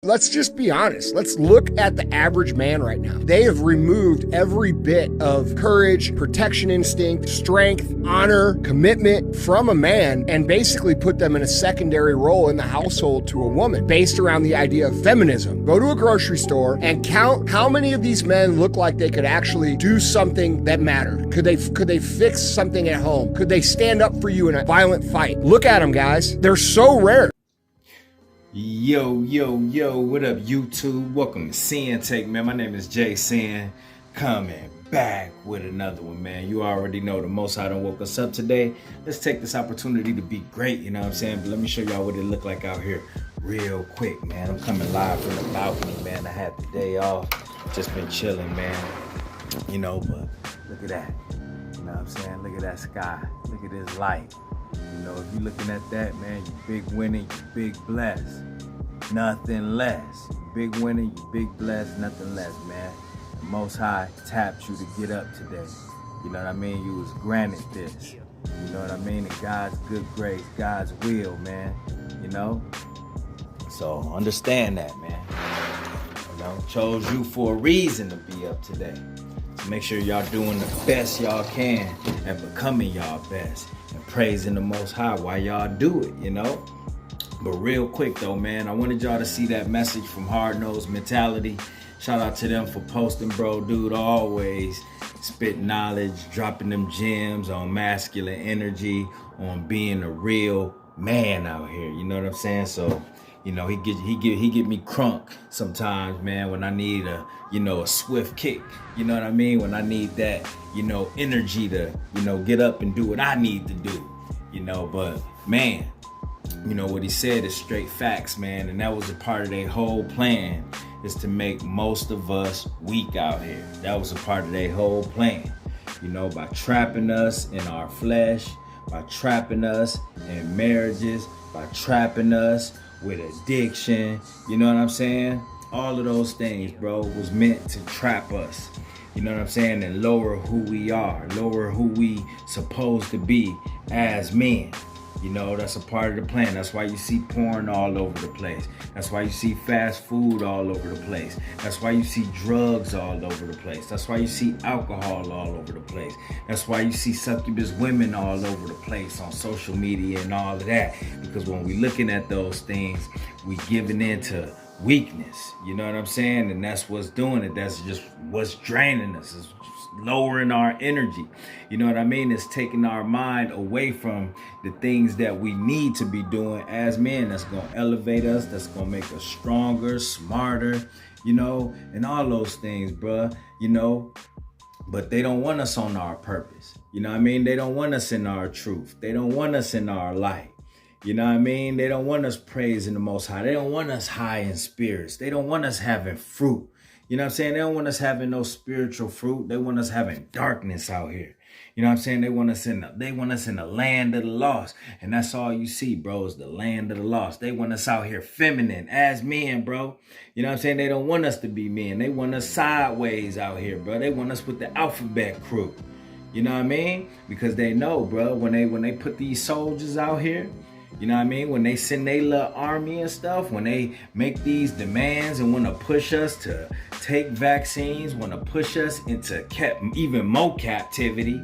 Let's just be honest. Let's look at the average man right now. They have removed every bit of courage, protection instinct, strength, honor, commitment from a man and basically put them in a secondary role in the household to a woman based around the idea of feminism. Go to a grocery store and count how many of these men look like they could actually do something that mattered. Could they fix something at home? Could they stand up for you in a violent fight? Look at them, guys. They're so rare. Yo, what up, YouTube? Welcome to Sinn-Take, man. My name is Jay Sin, coming back with another one, man. You already know the Most High done woke us up today. Let's take this opportunity to be great, you know what I'm saying? But let me show y'all what it look like out here real quick, man. I'm coming live from the balcony, man. I had the day off, just been chilling, man. You know, but look at that. You know what I'm saying? Look at that sky. Look at this light. You know, if you're looking at that, man, you big winning, you big blessed. Nothing less. You big winning, you big blessed, nothing less, man. The Most High tapped you to get up today. You know what I mean? You was granted this. You know what I mean? And God's good grace, God's will, man. You know? So understand that, man. You know, chose you for a reason to be up today. So make sure y'all doing the best y'all can and becoming y'all best. And praising the Most High while y'all do it, you know? But real quick though, man, I wanted y'all to see that message from Hard Nosed Mentality. Shout out to them for posting, bro. Dude always spit knowledge, dropping them gems on masculine energy, on being a real man out here. You know what I'm saying? So, you know, he get me crunk sometimes, man, when I need a swift kick. You know what I mean? When I need that, energy to, get up and do what I need to do. But man, what he said is straight facts, man. And that was a part of their whole plan, is to make most of us weak out here. That was a part of their whole plan, by trapping us in our flesh, by trapping us in marriages, by trapping us with addiction. You know what I'm saying? All of those things, bro, was meant to trap us. You know what I'm saying? And lower who we are, lower who we supposed to be as men. That's a part of the plan. That's why you see porn all over the place. That's why you see fast food all over the place. That's why you see drugs all over the place. That's why you see alcohol all over the place. That's why you see succubus women all over the place on social media and all of that. Because when we looking at those things, we giving into weakness. You know what I'm saying? And that's what's doing it. That's just what's draining us. It's lowering our energy. You know what I mean? It's taking our mind away from the things that we need to be doing as men. That's going to elevate us. That's going to make us stronger, smarter, and all those things, bruh, But they don't want us on our purpose. You know what I mean? They don't want us in our truth. They don't want us in our light. You know what I mean? They don't want us praising the Most High. They don't want us high in spirits. They don't want us having fruit. You know what I'm saying? They don't want us having no spiritual fruit. They want us having darkness out here. You know what I'm saying? They want us in the land of the lost. And that's all you see, bro, is the land of the lost. They want us out here feminine as men, bro. You know what I'm saying? They don't want us to be men. They want us sideways out here, bro. They want us with the alphabet crew. You know what I mean? Because they know, bro, when they put these soldiers out here, you know what I mean? When they send their little army and stuff, when they make these demands and want to push us to take vaccines, want to push us into even more captivity,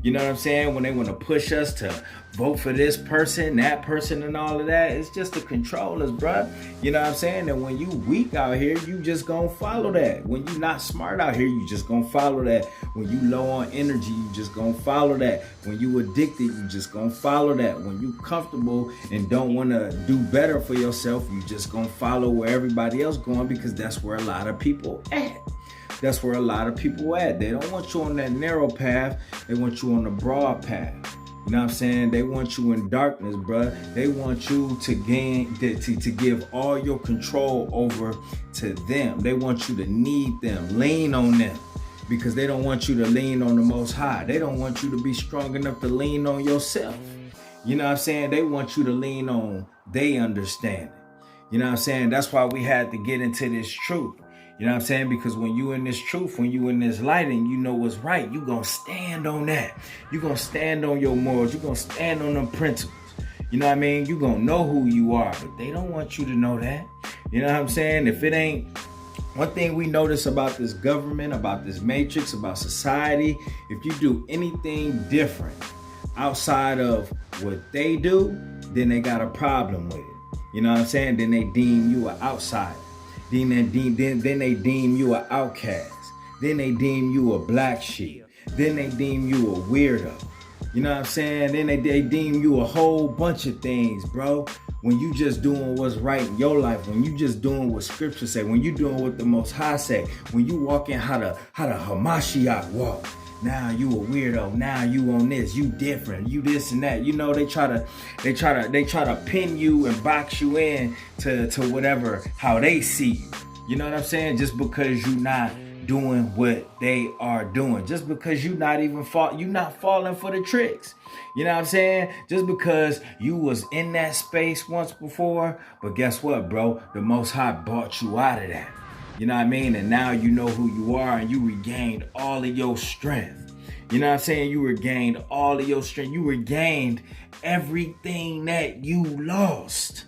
you know what I'm saying? When they want to push us to vote for this person, that person, and all of that, it's just to control us, bruh. You know what I'm saying? And when you weak out here, you just gonna follow that. When you not smart out here, you just gonna follow that. When you low on energy, you just gonna follow that. When you addicted, you just gonna follow that. When you comfortable and don't want to do better for yourself, you just gonna follow where everybody else going, because that's where a lot of people at. That's where a lot of people at. They don't want you on that narrow path. They want you on the broad path. You know what I'm saying? They want you in darkness, bruh. They want you to to give all your control over to them. They want you to need them, lean on them, because they don't want you to lean on the Most High. They don't want you to be strong enough to lean on yourself. You know what I'm saying? They want you to lean on their understanding. You know what I'm saying? That's why we had to get into this truth. You know what I'm saying? Because when you in this truth, when you in this light and you know what's right, you going to stand on that. You going to stand on your morals. You going to stand on them principles. You know what I mean? You gonna know who you are, but they don't want you to know that. You know what I'm saying? If it ain't, one thing we notice about this government, about this matrix, about society, if you do anything different outside of what they do, then they got a problem with it. You know what I'm saying? Then they deem you an outsider. Then they deem you an outcast. Then they deem you a black sheep. Then they deem you a weirdo. You know what I'm saying? Then they deem you a whole bunch of things, bro. When you just doing what's right in your life, when you just doing what scripture say, when you doing what the Most High say, when you walking how the Hamashiach walk. Now you a weirdo. Now you on this. You different. You this and that. You know, they try to pin you and box you in to whatever how they see you. You know what I'm saying? Just because you not doing what they are doing, just because you not falling for the tricks. You know what I'm saying? Just because you was in that space once before, but guess what, bro? The Most High brought you out of that. You know what I mean? And now you know who you are, and you regained all of your strength. You know what I'm saying? You regained all of your strength. You regained everything that you lost.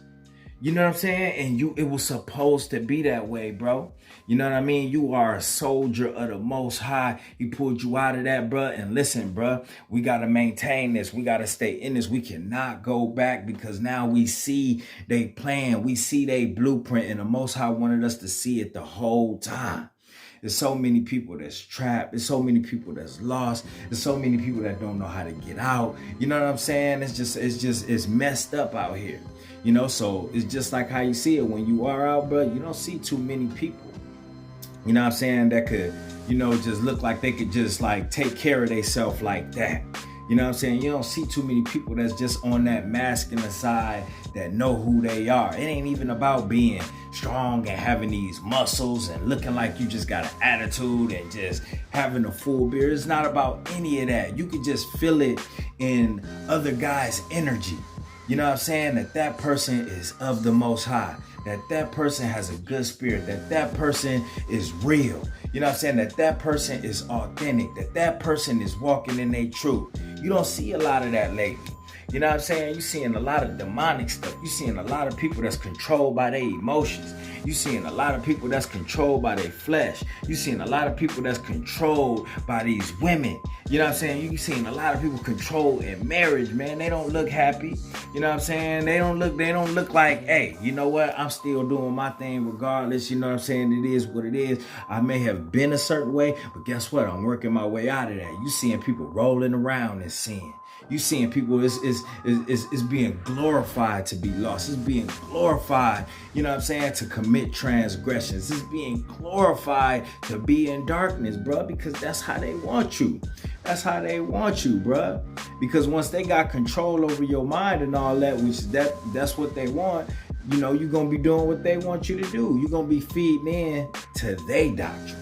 You know what I'm saying? And it was supposed to be that way, bro. You know what I mean? You are a soldier of the Most High. He pulled you out of that, bro. And listen, bro, we got to maintain this. We got to stay in this. We cannot go back, because now we see they plan. We see they blueprint, and the Most High wanted us to see it the whole time. There's so many people that's trapped. There's so many people that's lost. There's so many people that don't know how to get out. You know what I'm saying? It's messed up out here. You know, so it's just like how you see it when you are out, bro. You don't see too many people, you know what I'm saying, that could, you know, just look like they could just like take care of themselves like that. You know what I'm saying? You don't see too many people that's just on that masculine side that know who they are. It ain't even about being strong and having these muscles and looking like you just got an attitude and just having a full beard. It's not about any of that. You could just feel it in other guys' energy. You know what I'm saying? That person is of the Most High. That person has a good spirit. That person is real. You know what I'm saying? That person is authentic. That person is walking in their truth. You don't see a lot of that lately. You know what I'm saying? You seeing a lot of demonic stuff. You seeing a lot of people that's controlled by their emotions. You seeing a lot of people that's controlled by their flesh. You seeing a lot of people that's controlled by these women. You know what I'm saying? You seeing a lot of people controlled in marriage, man. They don't look happy. You know what I'm saying? They don't look like, hey, you know what? I'm still doing my thing regardless. You know what I'm saying? It is what it is. I may have been a certain way, but guess what? I'm working my way out of that. You seeing people rolling around in sin. You seeing people is being glorified to be lost. It's being glorified, you know what I'm saying, to commit transgressions. It's being glorified to be in darkness, bro, because that's how they want you. That's how they want you, bro. Because once they got control over your mind and all that, which that's what they want, you know, you're going to be doing what they want you to do. You're going to be feeding in to their doctrine.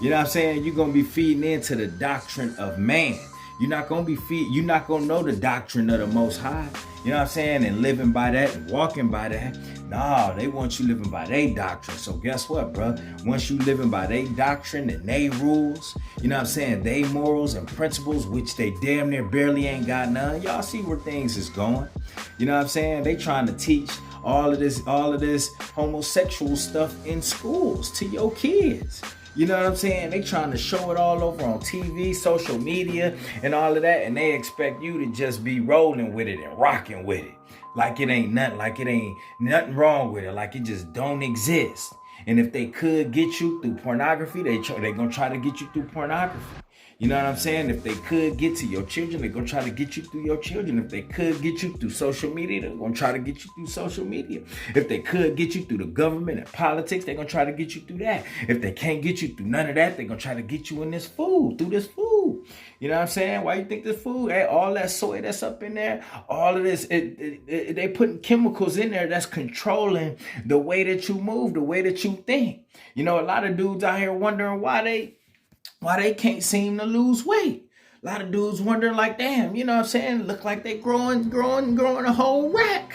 You know what I'm saying? You're going to be feeding into the doctrine of man. You're not going to know the doctrine of the Most High. You know what I'm saying? And living by that and walking by that. No, they want you living by their doctrine. So guess what, bro? Once you living by their doctrine and their rules, you know what I'm saying? They morals and principles, which they damn near barely ain't got none. Y'all see where things is going. You know what I'm saying? They trying to teach all of this homosexual stuff in schools to your kids. You know what I'm saying? They trying to show it all over on TV, social media, and all of that, and they expect you to just be rolling with it and rocking with it. Like it ain't nothing wrong with it, like it just don't exist. And if they could get you through pornography, they gonna try to get you through pornography. You know what I'm saying? If they could get to your children, they're going to try to get you through your children. If they could get you through social media, they're going to try to get you through social media. If they could get you through the government and politics, they're going to try to get you through that. If they can't get you through none of that, they're going to try to get you in this food, through this food. You know what I'm saying? Why you think this food, hey, all that soy that's up in there, all of this, they putting chemicals in there that's controlling the way that you move, the way that you think. You know, a lot of dudes out here wondering why they can't seem to lose weight. A lot of dudes wondering like, damn, you know what I'm saying? Look like they growing a whole rack.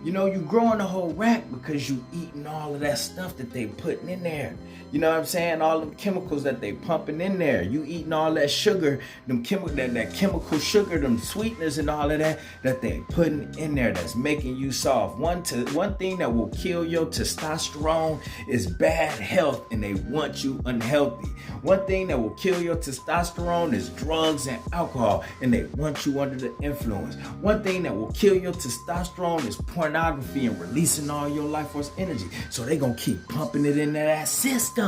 You growing a whole rack because you eating all of that stuff that they putting in there. You know what I'm saying? All them chemicals that they pumping in there. You eating all that sugar, that chemical sugar, them sweeteners and all of that they putting in there that's making you soft. One thing that will kill your testosterone is bad health, and they want you unhealthy. One thing that will kill your testosterone is drugs and alcohol, and they want you under the influence. One thing that will kill your testosterone is pornography and releasing all your life force energy. So they gonna keep pumping it into that system.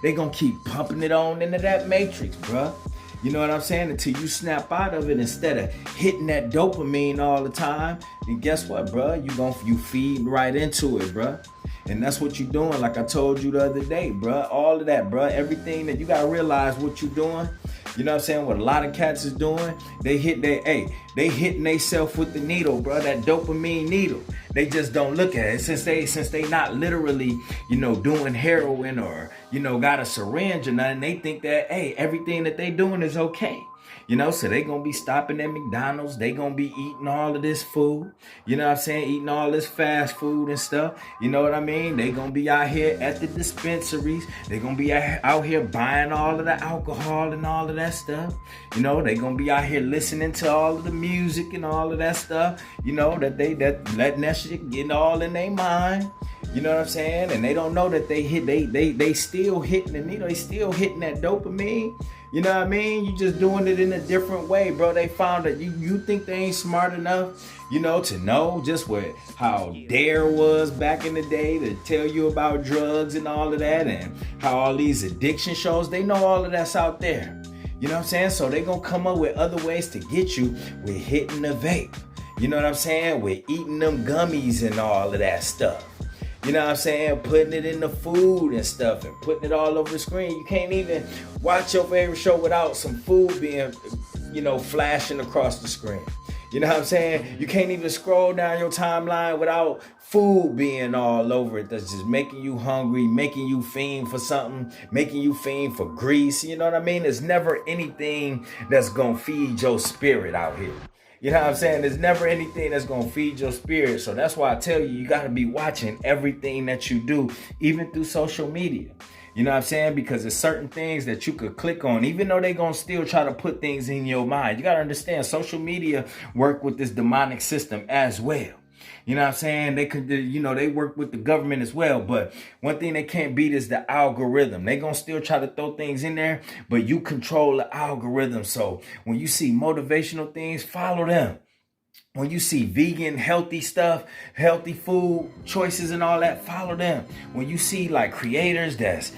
They gonna keep pumping it on into that matrix, bruh. You know what I'm saying? Until you snap out of it, instead of hitting that dopamine all the time. And guess what, bruh? You feed right into it, bruh. And that's what you're doing, like I told you the other day, bruh. All of that, bruh. Everything that you gotta realize what you're doing. You know what I'm saying? What a lot of cats is doing, they hitting themselves with the needle, bro. That dopamine needle. They just don't look at it since they not literally, doing heroin or, got a syringe or nothing. They think that, everything that they doing is okay. So they gonna be stopping at McDonald's. They gonna be eating all of this food. You know what I'm saying? Eating all this fast food and stuff. You know what I mean? They gonna be out here at the dispensaries. They gonna be out here buying all of the alcohol and all of that stuff. They gonna be out here listening to all of the music and all of that stuff. That letting that shit get all in their mind. You know what I'm saying? And they don't know that they still hitting the needle. They still hitting that dopamine. You know what I mean? You just doing it in a different way, bro. They found that you think they ain't smart enough, to know just how DARE was back in the day to tell you about drugs and all of that, and how all these addiction shows, they know all of that's out there. You know what I'm saying? So they gonna come up with other ways to get you with hitting the vape. You know what I'm saying? With eating them gummies and all of that stuff. You know what I'm saying? Putting it in the food and stuff and putting it all over the screen. You can't even watch your favorite show without some food being, flashing across the screen. You know what I'm saying? You can't even scroll down your timeline without food being all over it. That's just making you hungry, making you fiend for something, making you fiend for grease. You know what I mean? There's never anything that's going to feed your spirit out here. You know what I'm saying? There's never anything that's going to feed your spirit. So that's why I tell you got to be watching everything that you do, even through social media. You know what I'm saying? Because there's certain things that you could click on, even though they're going to still try to put things in your mind. You got to understand, social media work with this demonic system as well. You know what I'm saying? They could, they work with the government as well. But one thing they can't beat is the algorithm. They gonna still try to throw things in there, but you control the algorithm. So when you see motivational things, follow them. When you see vegan, healthy stuff, healthy food choices and all that, follow them. When you see like creators that's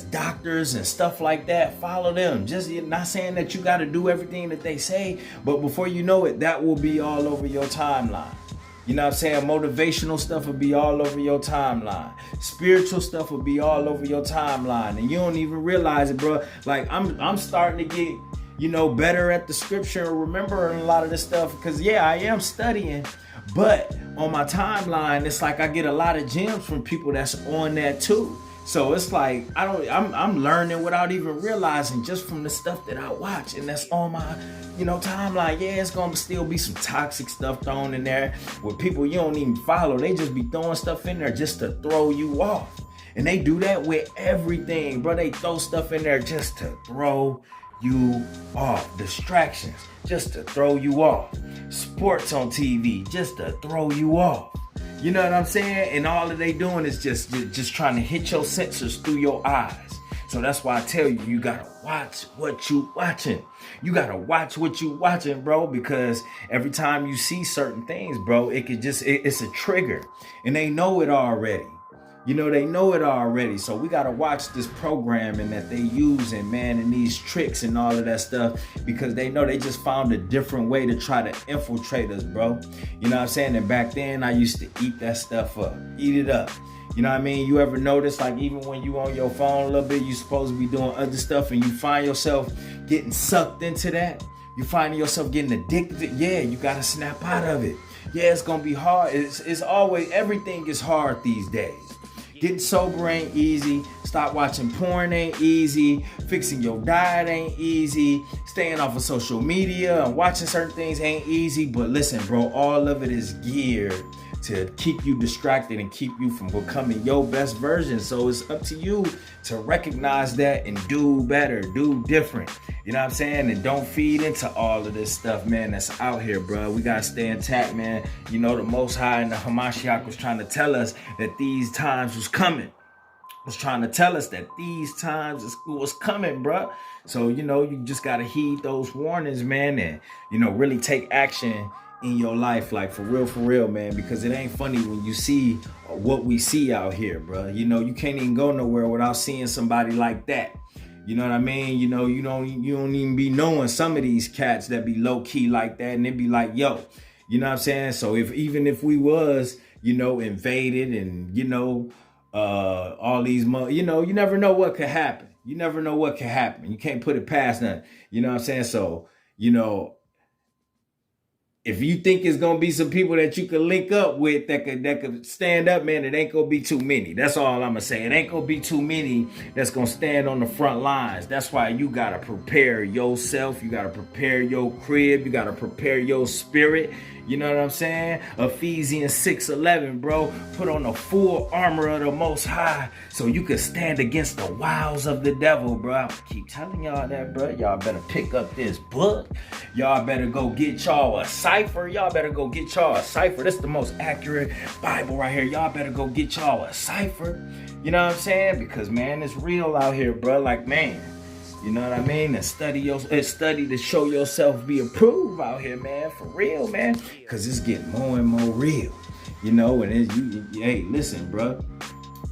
doctors and stuff like that, follow them. Just not saying that you got to do everything that they say, but before you know it, that will be all over your timeline. You know what I'm saying? Motivational stuff will be all over your timeline. Spiritual stuff will be all over your timeline, and you don't even realize it, bro. Like I'm starting to get better at the scripture and remembering a lot of this stuff, because I am studying, but on my timeline, it's like I get a lot of gems from people that's on that too. So it's like I'm learning without even realizing, just from the stuff that I watch and that's on my timeline. It's gonna still be some toxic stuff thrown in there with people you don't even follow. They just be throwing stuff in there just to throw you off. And they do that with everything, bro. They throw stuff in there just to throw you off. Distractions just to throw you off. Sports on TV just to throw you off. You know what I'm saying? And all that they doing is just trying to hit your sensors through your eyes. So that's why I tell you, you gotta watch what you watching. You gotta watch what you watching, bro, because every time you see certain things, bro, it's a trigger. And they know it already. They know it already. So we got to watch this programming that they using, man, and these tricks and all of that stuff, because they know they just found a different way to try to infiltrate us, bro. You know what I'm saying? And back then, I used to eat that stuff up, eat it up. You know what I mean? You ever notice, like, even when you on your phone a little bit, you supposed to be doing other stuff, and you find yourself getting sucked into that? You find yourself getting addicted? You got to snap out of it. It's going to be hard. It's always, everything is hard these days. Getting sober ain't easy. Stop watching porn ain't easy. Fixing your diet ain't easy. Staying off of social media and watching certain things ain't easy. But listen, bro, all of it is geared to keep you distracted and keep you from becoming your best version. So it's up to you to recognize that and do better, do different. You know what I'm saying? And don't feed into all of this stuff, man, that's out here, bro. We gotta stay intact, man. You know, the Most High and the Hamashiach was trying to tell us that these times was coming. Was trying to tell us that these times was coming, bro. So, you know, you just gotta heed those warnings, man, and, you know, really take action in your life, like for real, man, because it ain't funny when you see what we see out here, bro. You know, you can't even go nowhere without seeing somebody like that. You know what I mean? You know, you don't even be knowing some of these cats that be low key like that, and they be like, yo, you know what I'm saying? So even if we was, you know, invaded and, you know, all these, you know, you never know what could happen. You never know what could happen. You can't put it past nothing. You know what I'm saying? So, you know, if you think it's gonna be some people that you can link up with that could stand up, man, it ain't gonna be too many. That's all I'm gonna say. It ain't gonna be too many that's gonna stand on the front lines. That's why you gotta prepare yourself. You gotta prepare your crib. You gotta prepare your spirit. You know what I'm saying? Ephesians 6:11, bro. Put on the full armor of the Most High so you can stand against the wiles of the devil, bro. I keep telling y'all that, bro. Y'all better pick up this book. Y'all better go get y'all a cipher. Y'all better go get y'all a cipher. This is the most accurate Bible right here. Y'all better go get y'all a cipher. You know what I'm saying? Because, man, it's real out here, bro. Like, man. You know what I mean? And study to show yourself be approved out here, man. For real, man. Because it's getting more and more real. You know, and hey, listen, bro.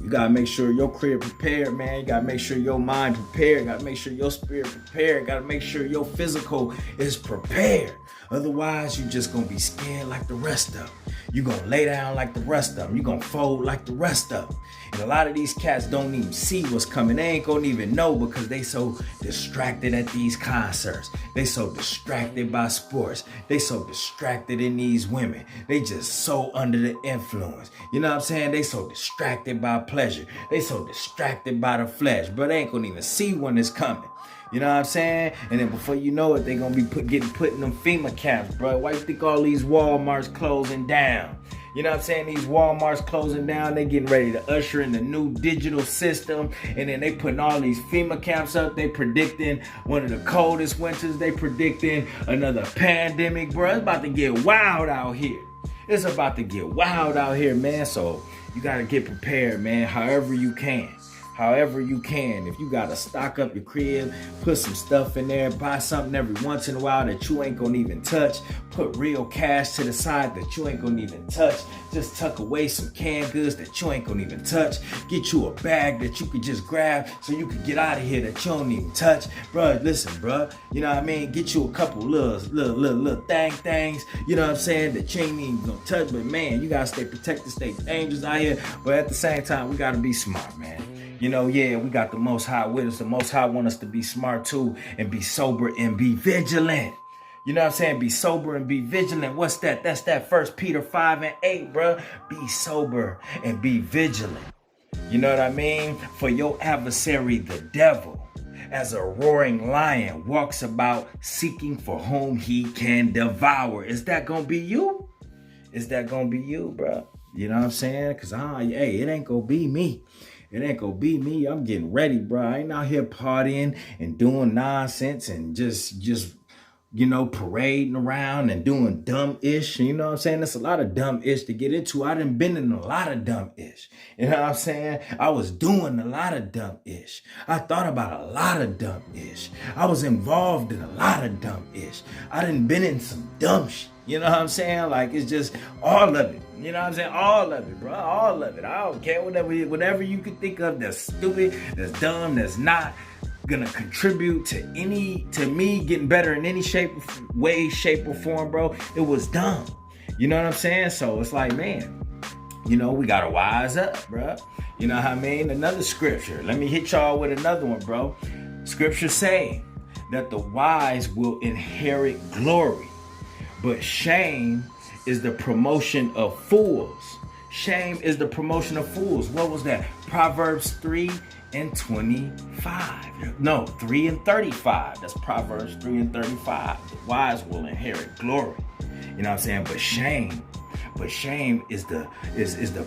You got to make sure your crib prepared, man. You got to make sure your mind prepared. You got to make sure your spirit prepared. You got to make sure your physical is prepared. Otherwise, you just going to be scared like the rest of them. You're going to lay down like the rest of them. You're going to fold like the rest of them. And a lot of these cats don't even see what's coming. They ain't going to even know because they so distracted at these concerts. They so distracted by sports. They so distracted in these women. They just so under the influence. You know what I'm saying? They so distracted by pleasure. They so distracted by the flesh. But they ain't going to even see when it's coming. You know what I'm saying? And then before you know it, they gonna be getting put in them FEMA camps, bro. Why you think all these Walmarts closing down? You know what I'm saying? These Walmarts closing down, they getting ready to usher in the new digital system. And then they putting all these FEMA camps up. They predicting one of the coldest winters. They predicting another pandemic, bro. It's about to get wild out here. It's about to get wild out here, man. So you gotta get prepared, man, however you can. However you can. If you gotta stock up your crib, put some stuff in there, buy something every once in a while that you ain't gonna even touch, put real cash to the side that you ain't gonna even touch, just tuck away some canned goods that you ain't gonna even touch, get you a bag that you could just grab so you could get out of here that you don't even touch. Bruh, listen, bruh, you know what I mean? Get you a couple little things, you know what I'm saying, that you ain't even gonna touch, but man, you gotta stay protected, stay dangerous out here, but at the same time, we gotta be smart, man. You know, yeah, we got the Most High with us. The Most High want us to be smart too and be sober and be vigilant. You know what I'm saying? Be sober and be vigilant. What's that? That's that 1 Peter 5:8, bro. Be sober and be vigilant. You know what I mean? For your adversary, the devil, as a roaring lion, walks about seeking for whom he can devour. Is that gonna be you? Is that gonna be you, bro? You know what I'm saying? Because, hey, it ain't gonna be me. It ain't gonna be me. I'm getting ready, bro. I ain't out here partying and doing nonsense and just you know, parading around and doing dumb-ish. You know what I'm saying? There's a lot of dumb-ish to get into. I done been in a lot of dumb-ish. You know what I'm saying? I was doing a lot of dumb-ish. I thought about a lot of dumb-ish. I was involved in a lot of dumb-ish. I done been in some dumb shit. You know what I'm saying? Like, it's just all of it. You know what I'm saying? All of it, bro. All of it. I don't care. Whatever you can think of that's stupid, that's dumb, that's not gonna contribute to me getting better in any shape or form, bro. It was dumb. You know what I'm saying? So it's like, man, you know, we gotta wise up, bro. You know what I mean? Another scripture. Let me hit y'all with another one, bro. Scripture saying that the wise will inherit glory, but shame is the promotion of fools. Shame is the promotion of fools. What was that? Proverbs 3:25. No, 3:35. That's Proverbs 3:35. The wise will inherit glory. You know what I'm saying? But shame is the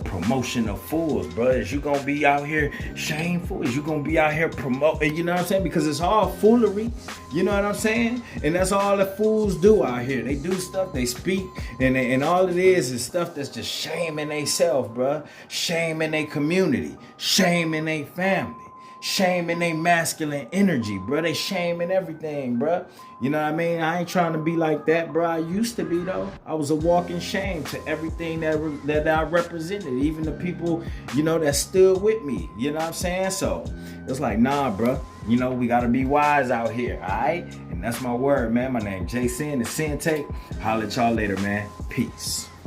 promotion of fools, bro. Is you gonna be out here shameful? Is you gonna be out here promoting? You know what I'm saying? Because it's all foolery. You know what I'm saying? And that's all the fools do out here. They do stuff, they speak, and all it is stuff that's just shaming themselves, bro. Shaming their community, shaming their family. Shaming their masculine energy, bro. They shaming everything, bro. You know what I mean? I ain't trying to be like that, bro. I used to be, though. I was a walking shame to everything that I represented, even the people, you know, that stood with me. You know what I'm saying? So it's like, nah, bro. You know, we got to be wise out here, all right? And that's my word, man. My name Sinn, the Sinn-Take. Holla at y'all later, man. Peace.